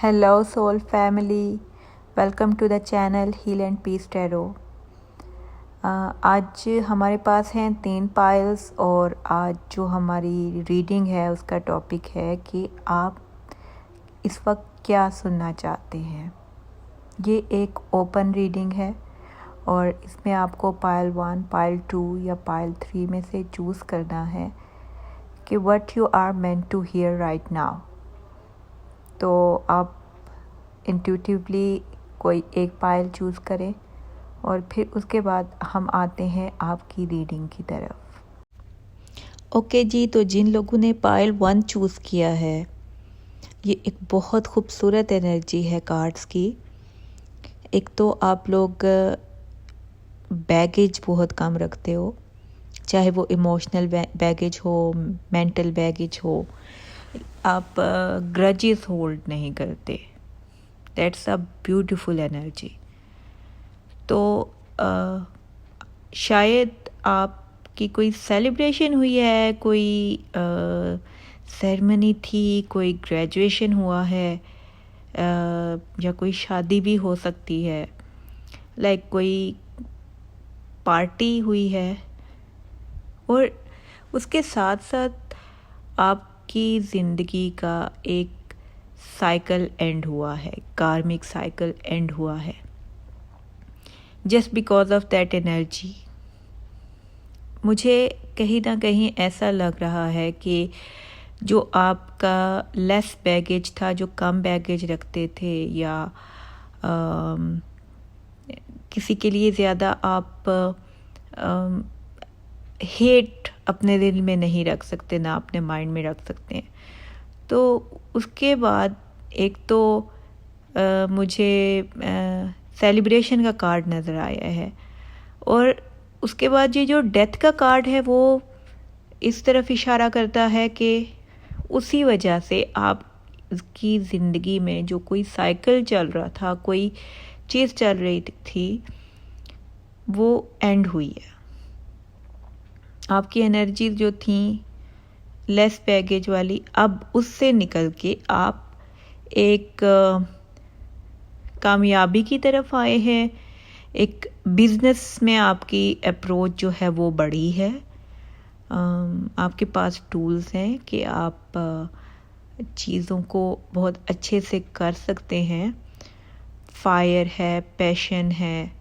Hello soul family, welcome to the channel Heal and Peace Tarot। आज हमारे पास हैं 3 piles और आज जो हमारी रीडिंग है उसका टॉपिक है कि आप इस वक्त क्या सुनना चाहते हैं। ये एक ओपन रीडिंग है और इसमें आपको पाइल 1, पाइल 2 या पाइल 3 में से चूज़ करना है कि what you are meant to hear right now. तो आप इंट्यूटिवली कोई एक पाइल चूज़ करें और फिर उसके बाद हम आते हैं आपकी रीडिंग की तरफ। ओके जी, तो जिन लोगों ने पाइल 1 चूज़ किया है, ये एक बहुत खूबसूरत एनर्जी है कार्ड्स की। एक तो आप लोग बैगेज बहुत कम रखते हो, चाहे वो इमोशनल बैगेज हो, मेंटल बैगेज हो। आप ग्रजेस होल्ड नहीं करते। That's a beautiful energy. तो शायद आपकी कोई सेलिब्रेशन हुई है, कोई सेरेमनी थी, कोई ग्रेजुएशन हुआ है, या कोई शादी भी हो सकती है, लाइक कोई पार्टी हुई है। और उसके साथ साथ आपकी ज़िंदगी का एक साइकिल एंड हुआ है, कार्मिक साइकिल एंड हुआ है। Just because of that energy मुझे कहीं ना कहीं ऐसा लग रहा है कि जो आपका लेस बैगेज था, जो कम बैगेज रखते थे, या किसी के लिए ज़्यादा आप हेट अपने दिल में नहीं रख सकते, ना अपने माइंड में रख सकते हैं। तो उसके बाद एक तो मुझे सेलिब्रेशन का कार्ड नज़र आया है, और उसके बाद ये जो डेथ का कार्ड है वो इस तरफ इशारा करता है कि उसी वजह से आपकी ज़िंदगी में जो कोई साइकिल चल रहा था, कोई चीज़ चल रही थी, वो एंड हुई है। आपकी एनर्जी जो थी लेस बैगेज वाली, अब उससे निकल के आप एक कामयाबी की तरफ आए हैं। एक बिजनेस में आपकी अप्रोच जो है वो बड़ी है। आपके पास टूल्स हैं कि आप चीज़ों को बहुत अच्छे से कर सकते हैं। फायर है, पैशन है,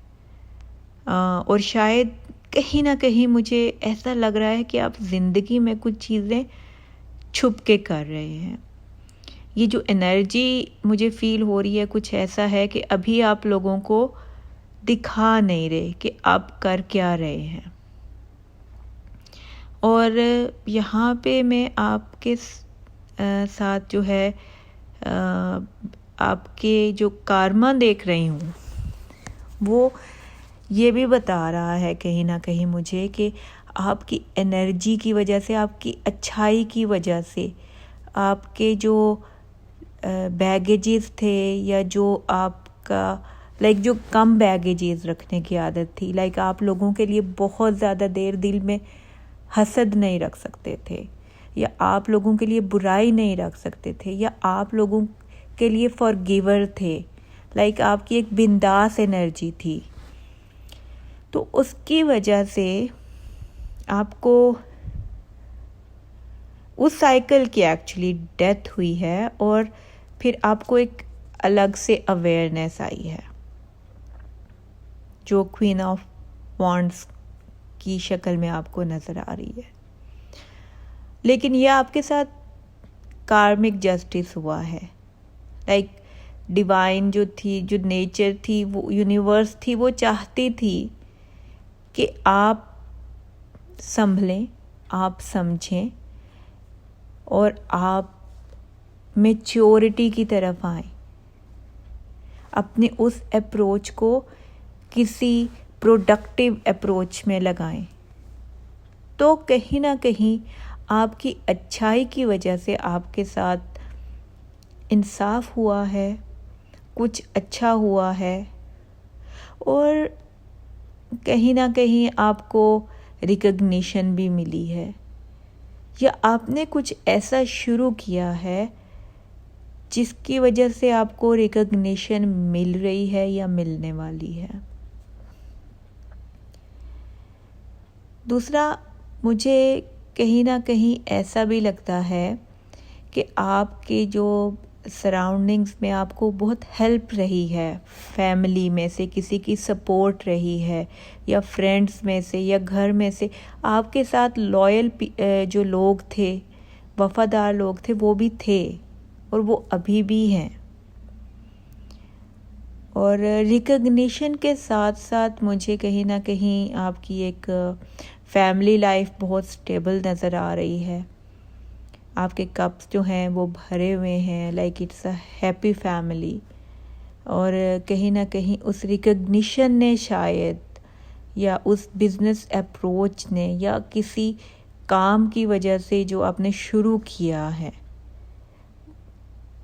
और शायद कहीं ना कहीं मुझे ऐसा लग रहा है कि आप ज़िंदगी में कुछ चीज़ें छुप के कर रहे हैं। ये जो एनर्जी मुझे फील हो रही है, कुछ ऐसा है कि अभी आप लोगों को दिखा नहीं रहे कि आप कर क्या रहे हैं। और यहाँ पे मैं आपके साथ जो है आपके जो कार्मा देख रही हूँ, वो ये भी बता रहा है कहीं ना कहीं मुझे कि आपकी एनर्जी की वजह से, आपकी अच्छाई की वजह से, आपके जो बैगेजेस थे, या जो आपका लाइक जो कम बैगेजेस रखने की आदत थी, लाइक आप लोगों के लिए बहुत ज़्यादा देर दिल में हसद नहीं रख सकते थे, या आप लोगों के लिए बुराई नहीं रख सकते थे, या आप लोगों के लिए फॉरगिवर थे, लाइक आपकी एक बिंदास एनर्जी थी। तो उसकी वजह से आपको उस साइकिल की एक्चुअली डेथ हुई है, और फिर आपको एक अलग से अवेयरनेस आई है जो क्वीन ऑफ वॉन्ड्स की शक्ल में आपको नज़र आ रही है। लेकिन यह आपके साथ कार्मिक जस्टिस हुआ है। लाइक डिवाइन जो थी, जो नेचर थी, वो यूनिवर्स थी, वो चाहती थी कि आप संभलें, आप समझें, और आप मैच्योरिटी की तरफ आएं, अपने उस अप्रोच को किसी प्रोडक्टिव अप्रोच में लगाएं। तो कहीं ना कहीं आपकी अच्छाई की वजह से आपके साथ इंसाफ हुआ है, कुछ अच्छा हुआ है, और कहीं ना कहीं आपको रिकग्निशन भी मिली है, या आपने कुछ ऐसा शुरू किया है जिसकी वजह से आपको रिकॉग्निशन मिल रही है या मिलने वाली है। दूसरा, मुझे कहीं ना कहीं ऐसा भी लगता है कि आपके जो सराउंडिंग्स में आपको बहुत हेल्प रही है, फैमिली में से किसी की सपोर्ट रही है, या फ्रेंड्स में से, या घर में से आपके साथ लॉयल जो लोग थे, वफादार लोग थे, वो भी थे और वो अभी भी हैं। और रिकग्निशन के साथ साथ मुझे कहीं ना कहीं आपकी एक फैमिली लाइफ बहुत स्टेबल नज़र आ रही है। आपके कप्स जो हैं वो भरे हुए हैं, like it's a happy family. और कहीं ना कहीं उस रिकग्निशन ने शायद, या उस बिज़नेस अप्रोच ने, या किसी काम की वजह से जो आपने शुरू किया है,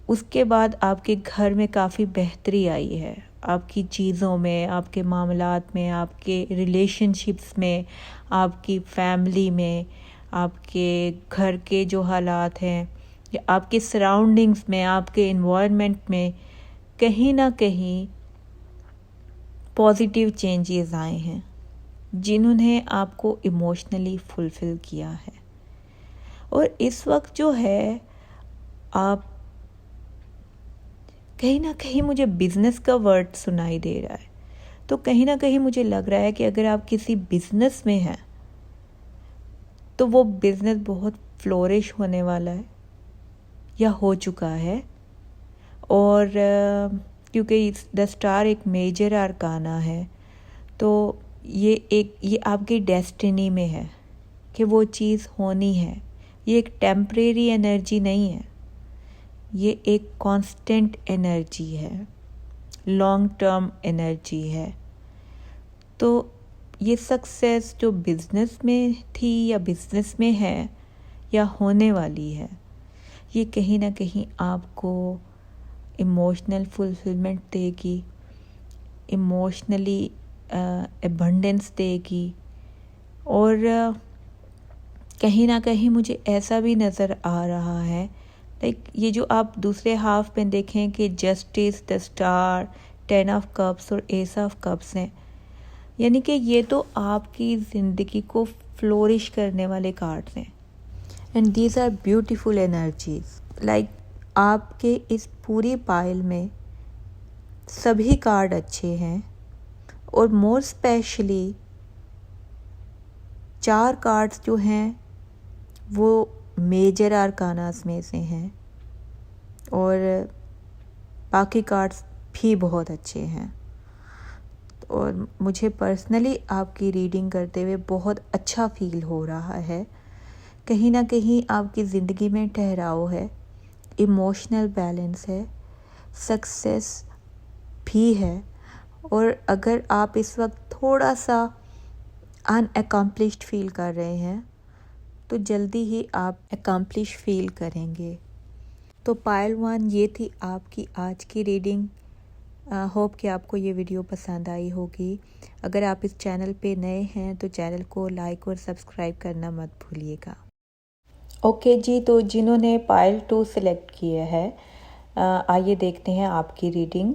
उसके बाद आपके घर में काफ़ी बेहतरी आई है, आपकी चीज़ों में, आपके मामलात में, आपके रिलेशनशिप्स में, आपकी फैमिली में, आपके घर के जो हालात हैं, या आपके सराउंडिंग्स में, आपके इन्वायरमेंट में कहीं ना कहीं पॉजिटिव चेंजेस आए हैं, जिन्होंने आपको इमोशनली फुलफ़िल किया है। और इस वक्त जो है, आप कहीं ना कहीं मुझे बिज़नेस का वर्ड सुनाई दे रहा है, तो कहीं ना कहीं मुझे लग रहा है कि अगर आप किसी बिज़नेस में हैं तो वो बिज़नेस बहुत फ्लोरिश होने वाला है या हो चुका है। और क्योंकि द स्टार एक मेजर अरकाना है, तो ये आपकी डेस्टिनी में है कि वो चीज़ होनी है। ये एक टेम्परेरी एनर्जी नहीं है, ये एक कांस्टेंट एनर्जी है, लॉन्ग टर्म एनर्जी है। तो ये सक्सेस जो बिज़नेस में थी या बिज़नेस में है या होने वाली है, ये कहीं ना कहीं आपको इमोशनल फुलफिलमेंट देगी, इमोशनली एबंडेंस देगी। और कहीं ना कहीं मुझे ऐसा भी नज़र आ रहा है, लाइक ये जो आप दूसरे हाफ में देखें कि justice, the star, 10 of cups और एस ऑफ कप्स हैं, यानी कि ये तो आपकी ज़िंदगी को फ्लोरिश करने वाले कार्ड्स हैं। And these are beautiful energies. Like आपके इस पूरी पाइल में सभी कार्ड अच्छे हैं, और मोर स्पेशली 4 कार्ड्स जो हैं वो मेजर आर्कानास में से हैं, और बाकी कार्ड्स भी बहुत अच्छे हैं। और मुझे पर्सनली आपकी रीडिंग करते हुए बहुत अच्छा फील हो रहा है। कहीं ना कहीं आपकी ज़िंदगी में ठहराव है, इमोशनल बैलेंस है, सक्सेस भी है। और अगर आप इस वक्त थोड़ा सा अनअकम्प्लिश्ड फील कर रहे हैं, तो जल्दी ही आप अकम्प्लिश फील करेंगे। तो पाइल 1 ये थी आपकी आज की रीडिंग। होप कि आपको ये वीडियो पसंद आई होगी। अगर आप इस चैनल पे नए हैं तो चैनल को लाइक और सब्सक्राइब करना मत भूलिएगा। ओके जी, तो जिन्होंने पाइल 2 सेलेक्ट किया है, आइए देखते हैं आपकी रीडिंग।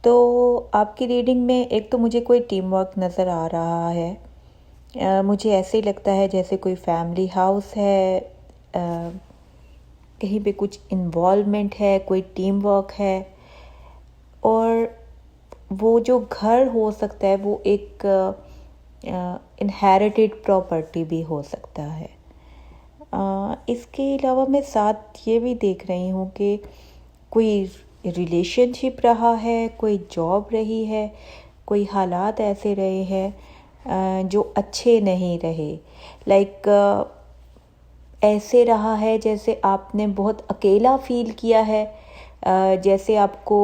तो आपकी रीडिंग में एक तो मुझे कोई टीम वर्क नज़र आ रहा है। मुझे ऐसे ही लगता है जैसे कोई फैमिली हाउस है, कहीं पे कुछ इन्वॉल्वमेंट है, कोई टीम वर्क है। और वो जो घर हो सकता है वो एक इनहेरिटेड प्रॉपर्टी भी हो सकता है। इसके अलावा मैं साथ ये भी देख रही हूँ कि कोई रिलेशनशिप रहा है, कोई जॉब रही है, कोई हालात ऐसे रहे हैं जो अच्छे नहीं रहे। लाइक ऐसे रहा है जैसे आपने बहुत अकेला फील किया है, जैसे आपको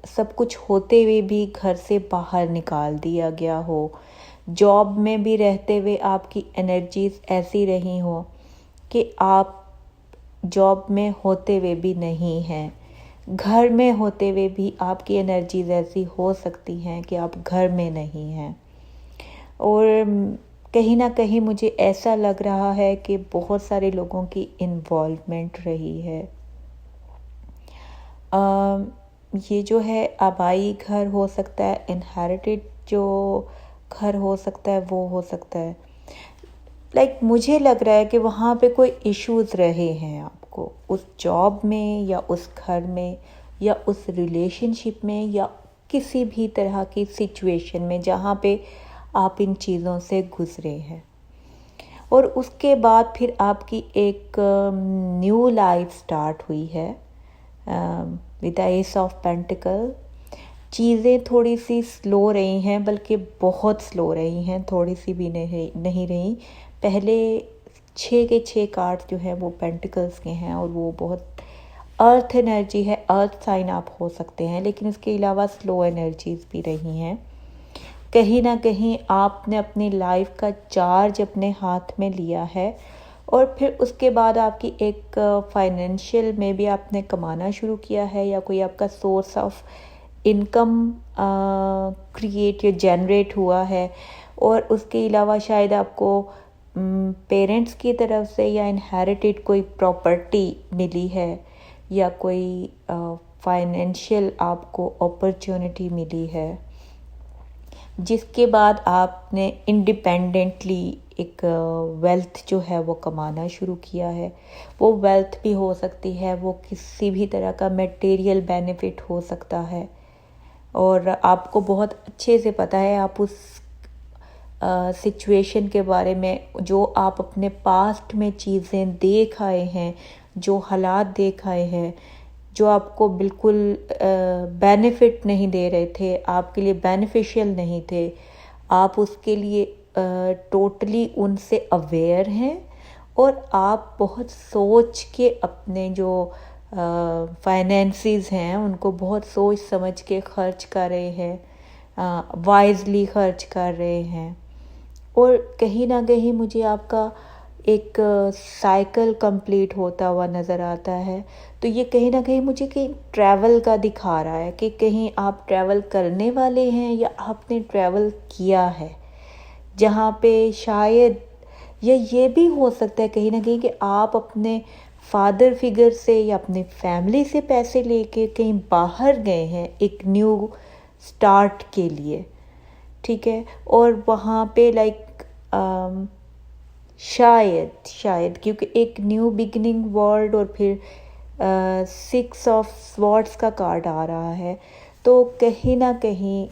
सब कुछ होते हुए भी घर से बाहर निकाल दिया गया हो। जॉब में भी रहते हुए आपकी एनर्जीज ऐसी रही हो कि आप जॉब में होते हुए भी नहीं हैं, घर में होते हुए भी आपकी एनर्जीज ऐसी हो सकती हैं कि आप घर में नहीं हैं। और कहीं ना कहीं मुझे ऐसा लग रहा है कि बहुत सारे लोगों की इन्वॉल्वमेंट रही है। ये जो है आबाई घर हो सकता है, इनहेरिटेड जो घर हो सकता है वो हो सकता है। मुझे लग रहा है कि वहाँ पे कोई इश्यूज़ रहे हैं आपको उस जॉब में या उस घर में या उस रिलेशनशिप में या किसी भी तरह की सिचुएशन में जहाँ पे आप इन चीज़ों से गुज़रे हैं। और उसके बाद फिर आपकी एक न्यू लाइफ स्टार्ट हुई है with the S of pentacle. चीज़ें थोड़ी सी स्लो रही हैं, बल्कि बहुत स्लो रही हैं, थोड़ी सी भी नहीं रही। पहले 6 के 6 कार्ड जो हैं वो पेंटिकल्स के हैं और वो बहुत अर्थ एनर्जी है, अर्थ साइन आप हो सकते हैं, लेकिन इसके अलावा स्लो एनर्जीज भी रही हैं। कहीं ना कहीं आपने अपनी लाइफ का चार्ज अपने हाथ में लिया है और फिर उसके बाद आपकी एक फाइनेंशियल में भी आपने कमाना शुरू किया है या कोई आपका सोर्स ऑफ इनकम क्रिएट या जनरेट हुआ है। और उसके अलावा शायद आपको पेरेंट्स की तरफ से या इनहेरिटेड कोई प्रॉपर्टी मिली है या कोई फाइनेंशियल आपको अपॉर्चुनिटी मिली है, जिसके बाद आपने इंडिपेंडेंटली एक वेल्थ जो है वो कमाना शुरू किया है। वो वेल्थ भी हो सकती है, वो किसी भी तरह का मटेरियल बेनिफिट हो सकता है और आपको बहुत अच्छे से पता है आप उस सिचुएशन के बारे में, जो आप अपने पास्ट में चीज़ें देख आए हैं, जो हालात देख आए हैं, जो आपको बिल्कुल बेनिफिट नहीं दे रहे थे, आपके लिए बेनिफिशियल नहीं थे, आप उसके लिए टोटली उनसे अवेयर हैं और आप बहुत सोच के अपने जो फाइनेंसेस हैं उनको बहुत सोच समझ के खर्च कर रहे हैं, वाइजली खर्च कर रहे हैं। और कहीं ना कहीं मुझे आपका एक साइकिल कंप्लीट होता हुआ नज़र आता है। तो ये कहीं ना कहीं मुझे कहीं ट्रैवल का दिखा रहा है कि कहीं आप ट्रैवल करने वाले हैं या आपने ट्रैवल किया है, जहाँ पे शायद या ये भी हो सकता है कहीं ना कहीं कि आप अपने फादर फिगर से या अपने फैमिली से पैसे लेके कहीं बाहर गए हैं एक न्यू स्टार्ट के लिए, ठीक है। और वहाँ पे शायद क्योंकि एक न्यू बिगिनिंग वर्ल्ड और फिर 6 ऑफ स्वॉर्ड्स का कार्ड आ रहा है, तो कहीं ना कहीं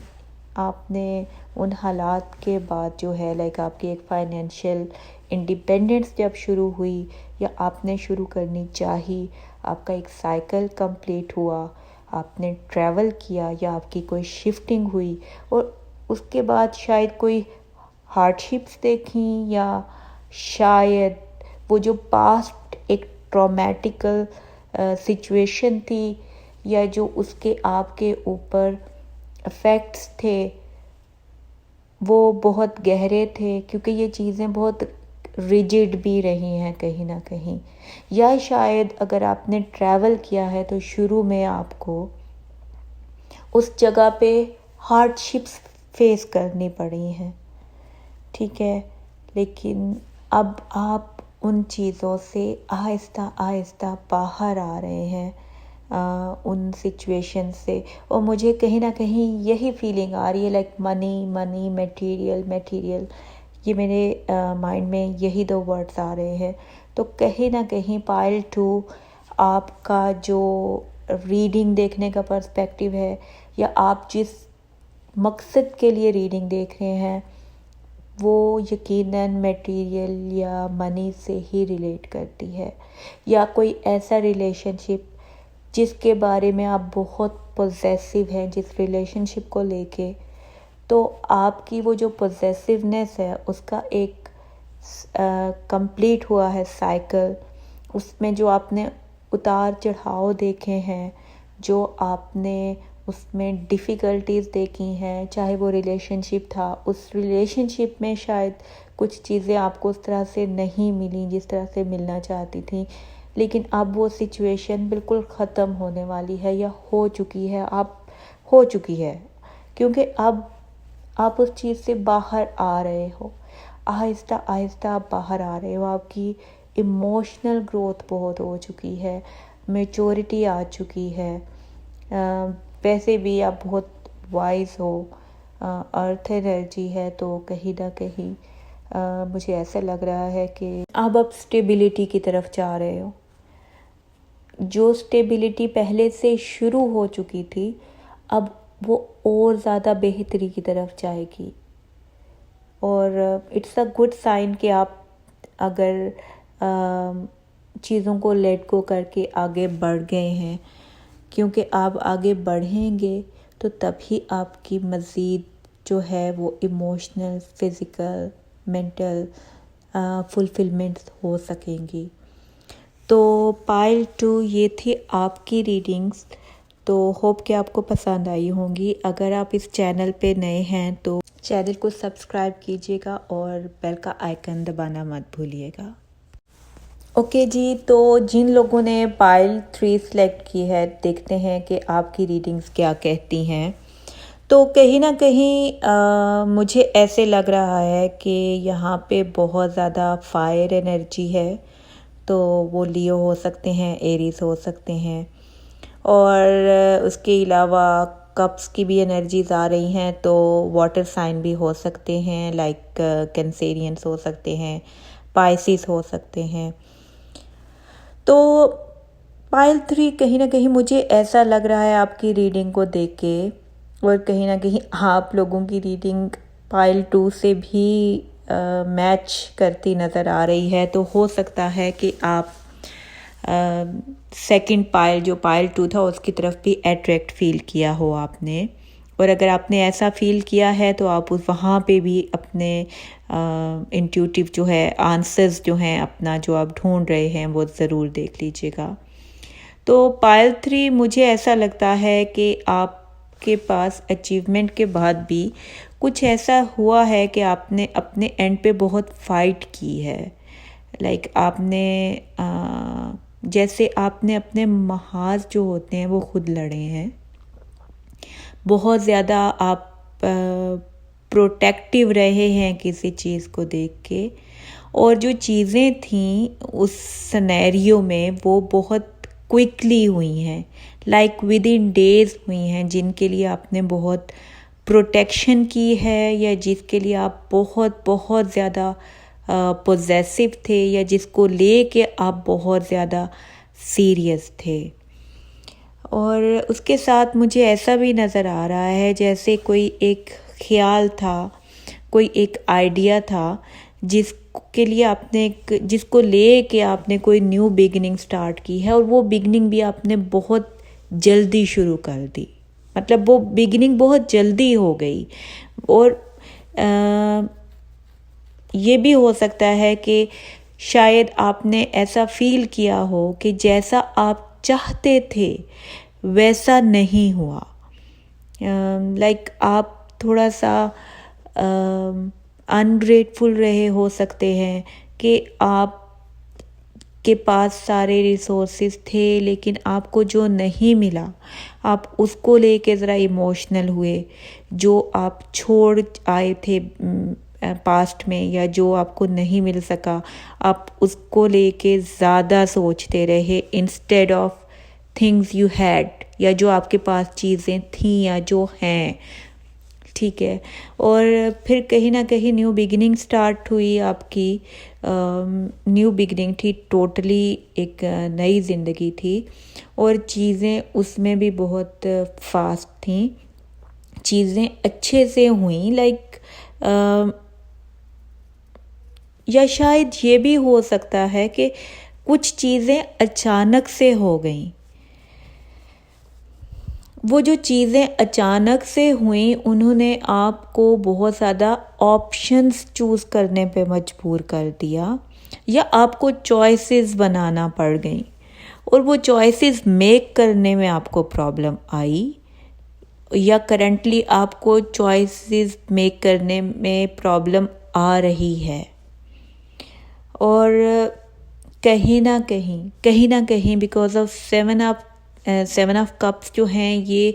आपने उन हालात के बाद जो है आपकी एक फाइनेंशियल इंडिपेंडेंस जब शुरू हुई या आपने शुरू करनी चाही, आपका एक साइकिल कंप्लीट हुआ, आपने ट्रैवल किया या आपकी कोई शिफ्टिंग हुई और उसके बाद शायद कोई हार्डशिप्स देखी या शायद वो जो पास्ट एक ट्रॉमेटिकल सिचुएशन थी या जो उसके आपके ऊपर इफ़ेक्ट्स थे वो बहुत गहरे थे, क्योंकि ये चीज़ें बहुत रिजिड भी रही हैं कहीं ना कहीं। या शायद अगर आपने ट्रैवल किया है तो शुरू में आपको उस जगह पे हार्डशिप्स फेस करनी पड़ी हैं, ठीक है। लेकिन अब आप उन चीज़ों से आहिस्ता आहिस्ता बाहर आ रहे हैं, उन सिचुएशन से। और मुझे कहीं ना कहीं यही फीलिंग आ रही है मनी मटेरियल, ये मेरे माइंड में यही 2 वर्ड्स आ रहे हैं। तो कहीं ना कहीं पाइल 2 आपका जो रीडिंग देखने का पर्सपेक्टिव है या आप जिस मकसद के लिए रीडिंग देख रहे हैं वो यकीनन मटेरियल या मनी से ही रिलेट करती है, या कोई ऐसा रिलेशनशिप जिसके बारे में आप बहुत पॉसेसिव हैं जिस रिलेशनशिप को लेके, तो आपकी वो जो पॉसेसिवनेस है उसका एक कंप्लीट हुआ है साइकिल। उसमें जो आपने उतार चढ़ाव देखे हैं, जो आपने उसमें डिफ़िकल्टीज़ देखी हैं, चाहे वो रिलेशनशिप था, उस रिलेशनशिप में शायद कुछ चीज़ें आपको उस तरह से नहीं मिली जिस तरह से मिलना चाहती थी, लेकिन अब वो सिचुएशन बिल्कुल ख़त्म होने वाली है या हो चुकी है, क्योंकि अब आप उस चीज़ से बाहर आ रहे हो, आहिस्ता आहिस्ता आप बाहर आ रहे हो। आपकी इमोशनल ग्रोथ बहुत हो चुकी है, मैच्योरिटी आ चुकी है, वैसे भी आप बहुत वाइज हो, अर्थ एनर्जी है, तो कहीं ना कहीं मुझे ऐसा लग रहा है कि अब स्टेबिलिटी की तरफ जा रहे हो। जो स्टेबिलिटी पहले से शुरू हो चुकी थी, अब वो और ज़्यादा बेहतरी की तरफ जाएगी। और इट्स अ गुड साइन कि आप अगर चीज़ों को लेट गो करके आगे बढ़ गए हैं, क्योंकि आप आगे बढ़ेंगे तो तभी आपकी मज़ीद जो है वो इमोशनल, फिज़िकल, मेंटल फुलफिलमेंट हो सकेंगी। तो पाइल 2 ये थी आपकी रीडिंग्स। तो होप कि आपको पसंद आई होंगी। अगर आप इस चैनल पे नए हैं तो चैनल को सब्सक्राइब कीजिएगा और बेल का आइकन दबाना मत भूलिएगा। ओके जी, तो जिन लोगों ने पाइल 3 सेलेक्ट की है, देखते हैं कि आपकी रीडिंग्स क्या कहती हैं। तो कहीं ना कहीं मुझे ऐसे लग रहा है कि यहाँ पे बहुत ज़्यादा फायर एनर्जी है। तो वो लियो हो सकते हैं, एरीज हो सकते हैं, और उसके अलावा कप्स की भी एनर्जीज आ रही हैं। तो वाटर साइन भी हो सकते हैं, लाइक कैंसेरियंस हो सकते हैं, पाइसिस हो सकते हैं। तो पाइल 3 कहीं ना कहीं मुझे ऐसा लग रहा है आपकी रीडिंग को देख के, और कहीं ना कहीं आप लोगों की रीडिंग पाइल 2 से भी मैच करती नज़र आ रही है। तो हो सकता है कि आप सेकंड पाइल, जो पाइल 2 था, उसकी तरफ भी अट्रैक्ट फील किया हो आपने। और अगर आपने ऐसा फील किया है तो आप उस वहाँ पे भी अपने इंट्यूटिव जो है आंसर्स जो हैं अपना जो आप ढूंढ रहे हैं वो ज़रूर देख लीजिएगा। तो पाइल 3 मुझे ऐसा लगता है कि आपके पास अचीवमेंट के बाद भी कुछ ऐसा हुआ है कि आपने अपने एंड पे बहुत फाइट की है। लाइक आपने जैसे आपने अपने महाज जो होते हैं वो खुद लड़े हैं। बहुत ज़्यादा आप प्रोटेक्टिव रहे हैं किसी चीज़ को देख के, और जो चीज़ें थीं उस सिनेरियो में वो बहुत क्विकली हुई हैं, लाइक विद इन डेज हुई हैं, जिनके लिए आपने बहुत प्रोटेक्शन की है, या जिसके लिए आप बहुत बहुत ज़्यादा पोजेसिव थे, या जिसको ले के आप बहुत ज़्यादा सीरियस थे। और उसके साथ मुझे ऐसा भी नज़र आ रहा है जैसे कोई एक ख्याल था, कोई एक आइडिया था जिसके लिए आपने जिसको ले के आपने कोई न्यू बिगिनिंग स्टार्ट की है, और वो बिगिनिंग भी आपने बहुत जल्दी शुरू कर दी। मतलब वो बिगिनिंग बहुत जल्दी हो गई। और ये भी हो सकता है कि शायद आपने ऐसा फील किया हो कि जैसा आप चाहते थे वैसा नहीं हुआ। लाइक आप थोड़ा सा अनग्रेटफुल रहे हो सकते हैं कि आप के पास सारे रिसोर्सेज थे, लेकिन आपको जो नहीं मिला आप उसको लेके ज़रा इमोशनल हुए। जो आप छोड़ आए थे पास्ट में, या जो आपको नहीं मिल सका, आप उसको लेके ज़्यादा सोचते रहे instead of things you had, या जो आपके पास चीज़ें थीं या जो हैं। ठीक है। और फिर कहीं ना कहीं न्यू बिगिनिंग स्टार्ट हुई आपकी। न्यू बिगिनिंग थी, टोटली एक नई ज़िंदगी थी, और चीज़ें उसमें भी बहुत फास्ट थीं। चीज़ें अच्छे से हुई, लाइक या शायद ये भी हो सकता है कि कुछ चीज़ें अचानक से हो गई। वो जो चीज़ें अचानक से हुई उन्होंने आपको बहुत ज़्यादा ऑप्शंस चूज़ करने पे मजबूर कर दिया, या आपको चॉइसेस बनाना पड़ गई, और वो चॉइसेस मेक करने में आपको प्रॉब्लम आई, या करंटली आपको चॉइसेस मेक करने में प्रॉब्लम आ रही है। और कहीं ना कहीं बिकॉज ऑफ 7 ऑफ कप्स जो हैं ये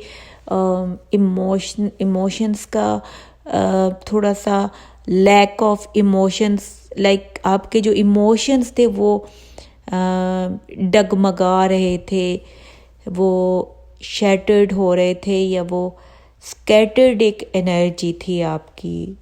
इमोशंस का थोड़ा सा लैक ऑफ इमोशंस, लाइक आपके जो इमोशंस थे वो डगमगा रहे थे, वो शैटर्ड हो रहे थे या वो स्कैटर्ड एक एनर्जी थी आपकी,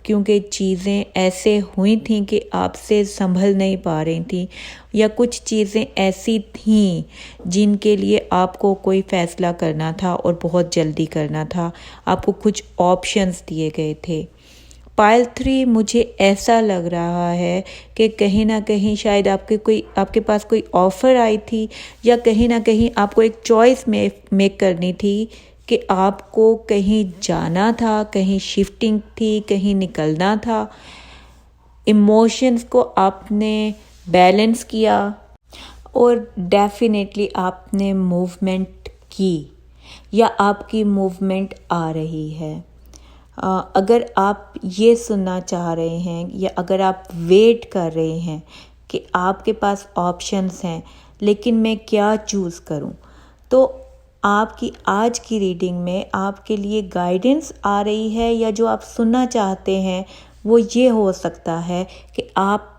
क्योंकि चीज़ें ऐसे हुई थी कि आपसे संभल नहीं पा रही थी, या कुछ चीज़ें ऐसी थीं जिनके लिए आपको कोई फ़ैसला करना था और बहुत जल्दी करना था। आपको कुछ ऑप्शंस दिए गए थे। पाइल 3 मुझे ऐसा लग रहा है कि कहीं ना कहीं शायद आपके पास कोई ऑफ़र आई थी, या कहीं ना कहीं आपको एक चॉइस मेक करनी थी कि आपको कहीं जाना था, कहीं शिफ्टिंग थी, कहीं निकलना था। इमोशंस को आपने बैलेंस किया और डेफिनेटली आपने मूवमेंट की, या आपकी मूवमेंट आ रही है। अगर आप ये सुनना चाह रहे हैं, या अगर आप वेट कर रहे हैं कि आपके पास ऑप्शंस हैं लेकिन मैं क्या चूज़ करूं, तो आपकी आज की रीडिंग में आपके लिए गाइडेंस आ रही है, या जो आप सुनना चाहते हैं वो ये हो सकता है कि आप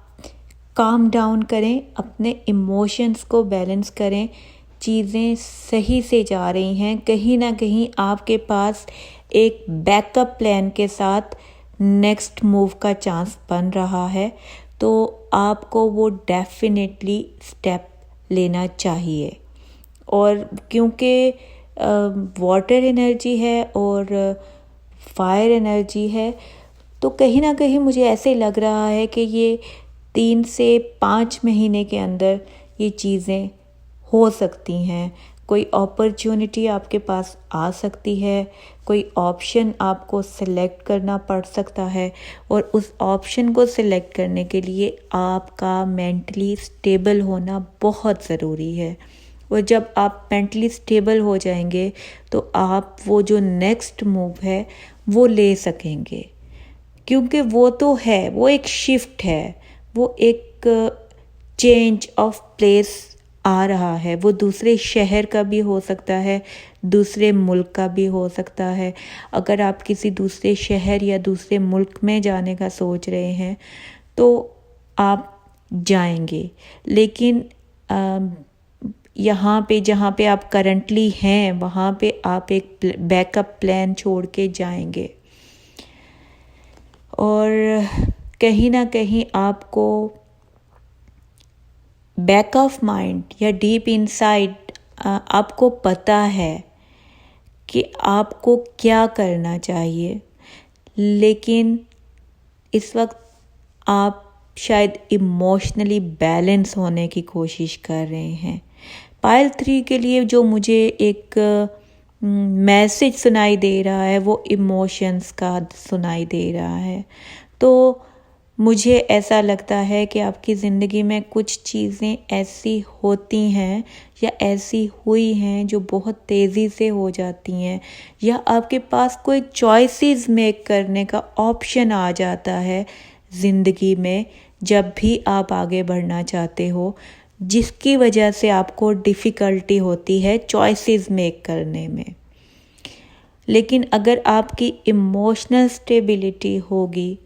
काम डाउन करें, अपने इमोशंस को बैलेंस करें। चीज़ें सही से जा रही हैं, कहीं ना कहीं आपके पास एक बैकअप प्लान के साथ नेक्स्ट मूव का चांस बन रहा है, तो आपको वो डेफिनेटली स्टेप लेना चाहिए। और क्योंकि वाटर एनर्जी है और फायर एनर्जी है, तो कहीं ना कहीं मुझे ऐसे लग रहा है कि ये 3 से 5 महीने के अंदर ये चीज़ें हो सकती हैं। कोई अपॉर्चुनिटी आपके पास आ सकती है, कोई ऑप्शन आपको सिलेक्ट करना पड़ सकता है, और उस ऑप्शन को सिलेक्ट करने के लिए आपका मेंटली स्टेबल होना बहुत ज़रूरी है। और जब आप मेंटली स्टेबल हो जाएंगे तो आप वो जो नेक्स्ट मूव है वो ले सकेंगे, क्योंकि वो तो है, वो एक शिफ्ट है, वो एक चेंज ऑफ प्लेस आ रहा है। वो दूसरे शहर का भी हो सकता है, दूसरे मुल्क का भी हो सकता है। अगर आप किसी दूसरे शहर या दूसरे मुल्क में जाने का सोच रहे हैं तो आप जाएंगे, लेकिन यहाँ पे जहाँ पे आप करंटली हैं वहाँ पे आप एक बैकअप प्लान छोड़ के जाएंगे, और कहीं ना कहीं आपको बैक ऑफ माइंड या डीप इनसाइड आपको पता है कि आपको क्या करना चाहिए, लेकिन इस वक्त आप शायद इमोशनली बैलेंस होने की कोशिश कर रहे हैं। पाइल 3 के लिए जो मुझे एक मैसेज सुनाई दे रहा है वो इमोशंस का सुनाई दे रहा है। तो मुझे ऐसा लगता है कि आपकी ज़िंदगी में कुछ चीज़ें ऐसी होती हैं या ऐसी हुई हैं जो बहुत तेज़ी से हो जाती हैं, या आपके पास कोई चॉइसेस मेक करने का ऑप्शन आ जाता है ज़िंदगी में जब भी आप आगे बढ़ना चाहते हो, जिसकी वजह से आपको डिफ़िकल्टी होती है चॉइसेस मेक करने में। लेकिन अगर आपकी इमोशनल स्टेबिलिटी होगी,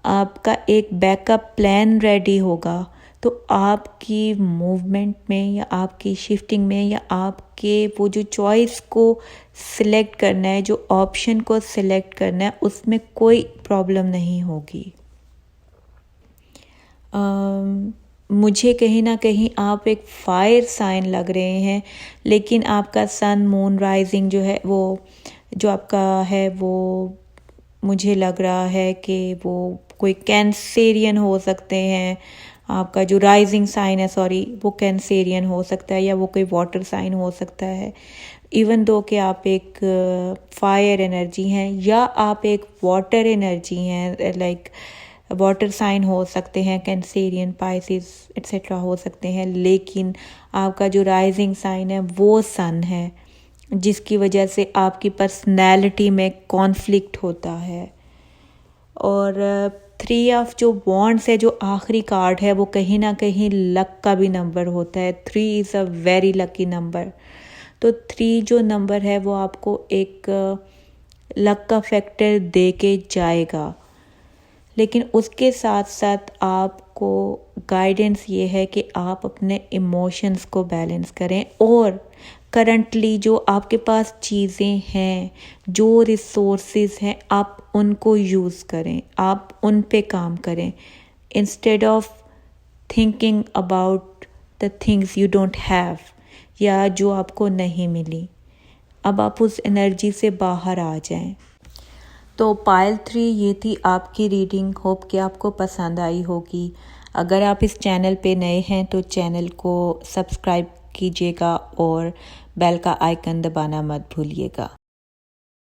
आपका एक बैकअप प्लान रेडी होगा, तो आपकी मूवमेंट में या आपकी शिफ्टिंग में या आपके वो जो चॉइस को सिलेक्ट करना है, जो ऑप्शन को सिलेक्ट करना है, उसमें कोई प्रॉब्लम नहीं होगी। मुझे कहीं ना कहीं आप एक फायर साइन लग रहे हैं, लेकिन आपका सन मून राइजिंग जो है वो जो आपका है वो मुझे लग रहा है कि वो कोई कैंसेरियन हो सकते हैं। आपका जो राइजिंग साइन है वो कैंसेरियन हो सकता है, या वो कोई वाटर साइन हो सकता है। इवन दो कि आप एक फायर एनर्जी हैं या आप एक वाटर एनर्जी हैं, लाइक वाटर साइन हो सकते हैं, कैंसेरियन, पाइसिस एट्सेट्रा हो सकते हैं, लेकिन आपका जो राइजिंग साइन है वो सन है, जिसकी वजह से आपकी पर्सनैलिटी में कॉन्फ्लिक्ट होता है। और 3 ऑफ जो वॉन्ड्स है, जो आखिरी कार्ड है, वो कहीं ना कहीं लक का भी नंबर होता है। 3 is a very lucky number. तो 3 जो नंबर है वो आपको एक लक का फैक्टर दे के जाएगा, लेकिन उसके साथ साथ आपको गाइडेंस ये है कि आप अपने इमोशंस को बैलेंस करें और करंटली जो आपके पास चीज़ें हैं, जो रिसोर्सेज हैं, आप उनको यूज़ करें, आप उन पे काम करें instead of thinking about the things you don't have या जो आपको नहीं मिली। अब आप उस एनर्जी से बाहर आ जाएं। तो पाइल 3 ये थी आपकी रीडिंग। होप कि आपको पसंद आई होगी। अगर आप इस चैनल पे नए हैं तो चैनल को सब्सक्राइब कीजिएगा और बेल का आइकन दबाना मत भूलिएगा।